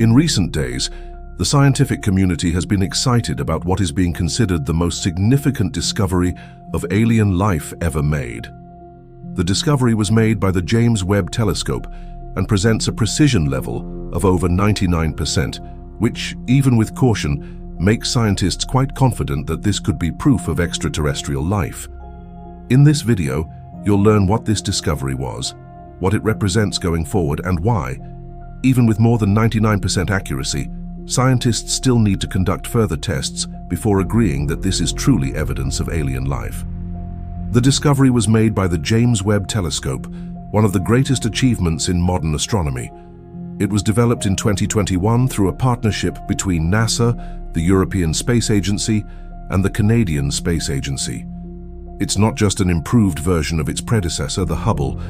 In recent days, the scientific community has been excited about what is being considered the most significant discovery of alien life ever made. The discovery was made by the James Webb Telescope and presents a precision level of over 99%, which, even with caution, makes scientists quite confident that this could be proof of extraterrestrial life. In this video, you'll learn what this discovery was, what it represents going forward, and why, even with more than 99% accuracy, scientists still need to conduct further tests before agreeing that this is truly evidence of alien life. The discovery was made by the James Webb Telescope, one of the greatest achievements in modern astronomy. It was developed in 2021 through a partnership between NASA, the European Space Agency, and the Canadian Space Agency. It's not just an improved version of its predecessor, the Hubble.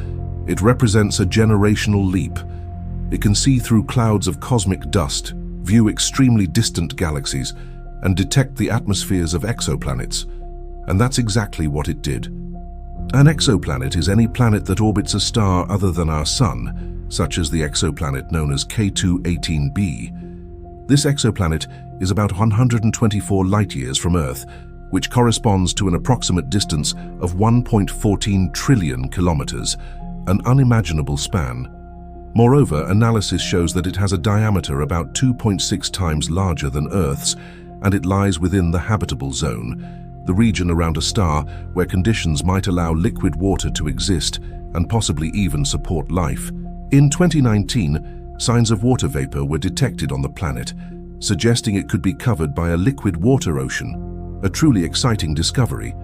It represents a generational leap. It can see through clouds of cosmic dust, view extremely distant galaxies, and detect the atmospheres of exoplanets. And that's exactly what it did. An exoplanet is any planet that orbits a star other than our Sun, such as the exoplanet known as K2-18b. This exoplanet is about 124 light-years from Earth, which corresponds to an approximate distance of 1.14 trillion kilometers, an unimaginable span. Moreover, analysis shows that it has a diameter about 2.6 times larger than Earth's, and it lies within the habitable zone, the region around a star where conditions might allow liquid water to exist and possibly even support life. In 2019, signs of water vapor were detected on the planet, suggesting it could be covered by a liquid water ocean, a truly exciting discovery.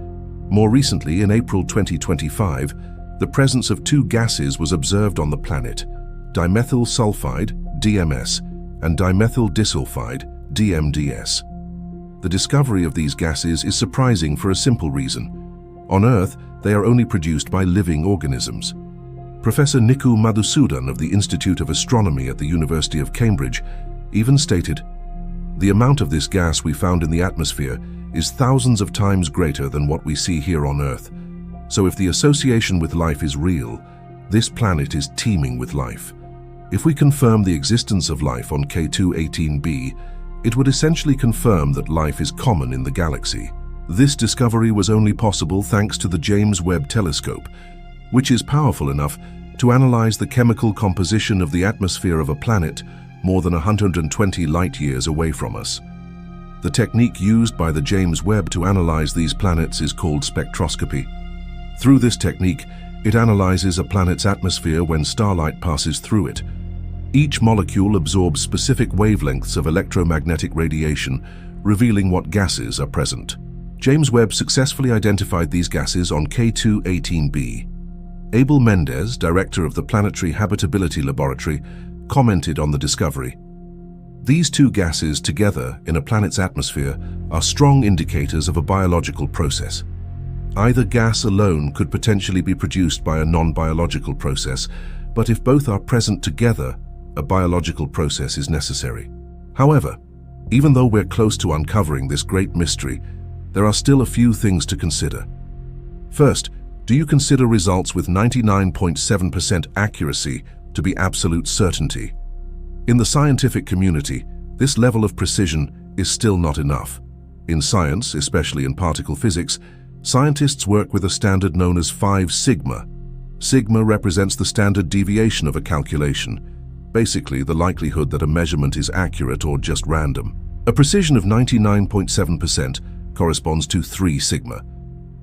More recently, in April 2025, the presence of two gases was observed on the planet: dimethyl sulfide, DMS, and dimethyl disulfide, DMDS. The discovery of these gases is surprising for a simple reason. On Earth, they are only produced by living organisms. Professor Niku Madhusudan of the Institute of Astronomy at the University of Cambridge even stated, "The amount of this gas we found in the atmosphere is thousands of times greater than what we see here on Earth. So if the association with life is real, this planet is teeming with life. If we confirm the existence of life on K2-18b, it would essentially confirm that life is common in the galaxy." This discovery was only possible thanks to the James Webb Telescope, which is powerful enough to analyze the chemical composition of the atmosphere of a planet more than 120 light-years away from us. The technique used by the James Webb to analyze these planets is called spectroscopy. Through this technique, it analyzes a planet's atmosphere when starlight passes through it. Each molecule absorbs specific wavelengths of electromagnetic radiation, revealing what gases are present. James Webb successfully identified these gases on K2-18b. Abel Mendez, director of the Planetary Habitability Laboratory, commented on the discovery. "These two gases together in a planet's atmosphere are strong indicators of a biological process. Either gas alone could potentially be produced by a non-biological process, but if both are present together, a biological process is necessary." However, even though we're close to uncovering this great mystery, there are still a few things to consider. First, do you consider results with 99.7% accuracy to be absolute certainty? In the scientific community, this level of precision is still not enough. In science, especially in particle physics, scientists work with a standard known as 5 sigma. Sigma represents the standard deviation of a calculation, basically the likelihood that a measurement is accurate or just random. A precision of 99.7% corresponds to 3 sigma.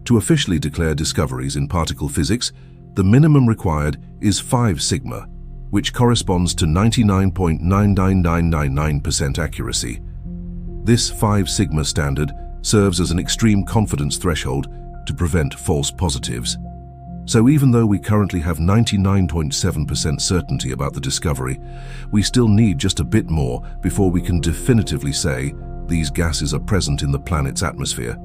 To officially declare discoveries in particle physics, the minimum required is 5 sigma, which corresponds to 99.99999% accuracy. This 5 sigma standard serves as an extreme confidence threshold to prevent false positives. So even though we currently have 99.7% certainty about the discovery, we still need just a bit more before we can definitively say these gases are present in the planet's atmosphere.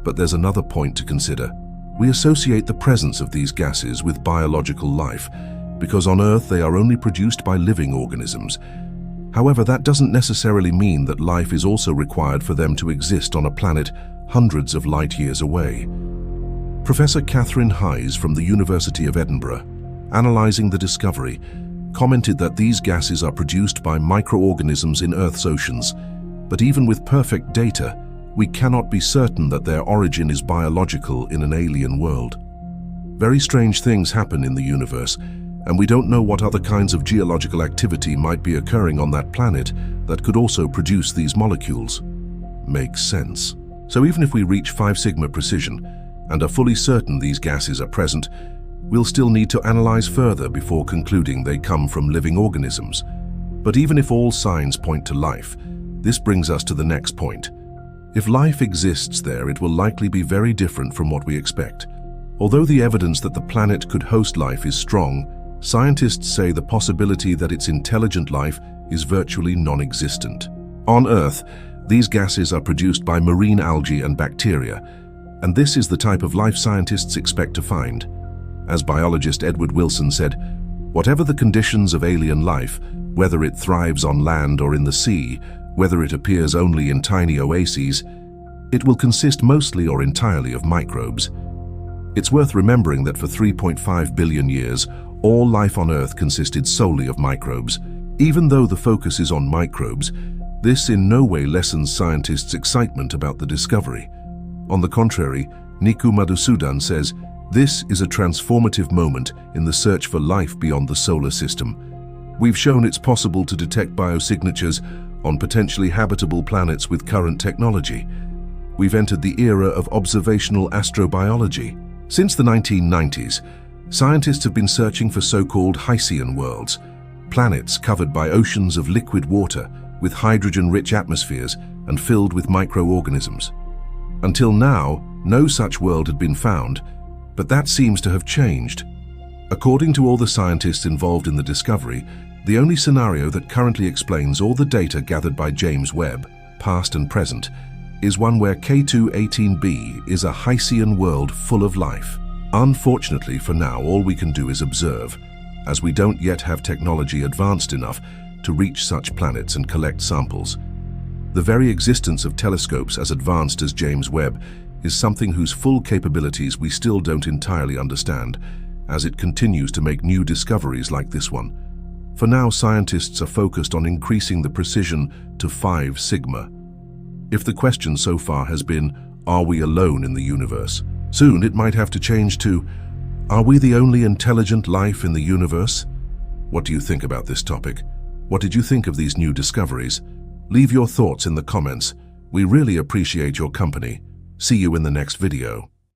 But there's another point to consider. We associate the presence of these gases with biological life, because on Earth they are only produced by living organisms. However, that doesn't necessarily mean that life is also required for them to exist on a planet hundreds of light-years away. Professor Catherine Hayes from the University of Edinburgh, analyzing the discovery, commented that these gases are produced by microorganisms in Earth's oceans, but even with perfect data, we cannot be certain that their origin is biological in an alien world. Very strange things happen in the universe, and we don't know what other kinds of geological activity might be occurring on that planet that could also produce these molecules. Makes sense. So even if we reach 5 sigma precision and are fully certain these gases are present, we'll still need to analyze further before concluding they come from living organisms. But even if all signs point to life, this brings us to the next point. If life exists there, it will likely be very different from what we expect. Although the evidence that the planet could host life is strong, scientists say the possibility that it's intelligent life is virtually non-existent. On Earth, these gases are produced by marine algae and bacteria, and this is the type of life scientists expect to find. As biologist Edward Wilson said, whatever the conditions of alien life, whether it thrives on land or in the sea, whether it appears only in tiny oases, it will consist mostly or entirely of microbes. It's worth remembering that for 3.5 billion years, all life on Earth consisted solely of microbes. Even though the focus is on microbes, this in no way lessens scientists' excitement about the discovery. On the contrary, Niku Madhusudan says, "This is a transformative moment in the search for life beyond the solar system. We've shown it's possible to detect biosignatures on potentially habitable planets with current technology. We've entered the era of observational astrobiology. Since the 1990s, scientists have been searching for so-called Hycean worlds, planets covered by oceans of liquid water with hydrogen-rich atmospheres and filled with microorganisms. Until now, no such world had been found, but that seems to have changed. According to all the scientists involved in the discovery, the only scenario that currently explains all the data gathered by James Webb, past and present, is one where K2-18b is a Hycean world full of life. Unfortunately, for now, all we can do is observe, as we don't yet have technology advanced enough to reach such planets and collect samples. The very existence of telescopes as advanced as James Webb is something whose full capabilities we still don't entirely understand, as it continues to make new discoveries like this one. For now, scientists are focused on increasing the precision to 5 sigma. If the question so far has been, are we alone in the universe? Soon it might have to change to, are we the only intelligent life in the universe? What do you think about this topic? What did you think of these new discoveries? Leave your thoughts in the comments. We really appreciate your company. See you in the next video.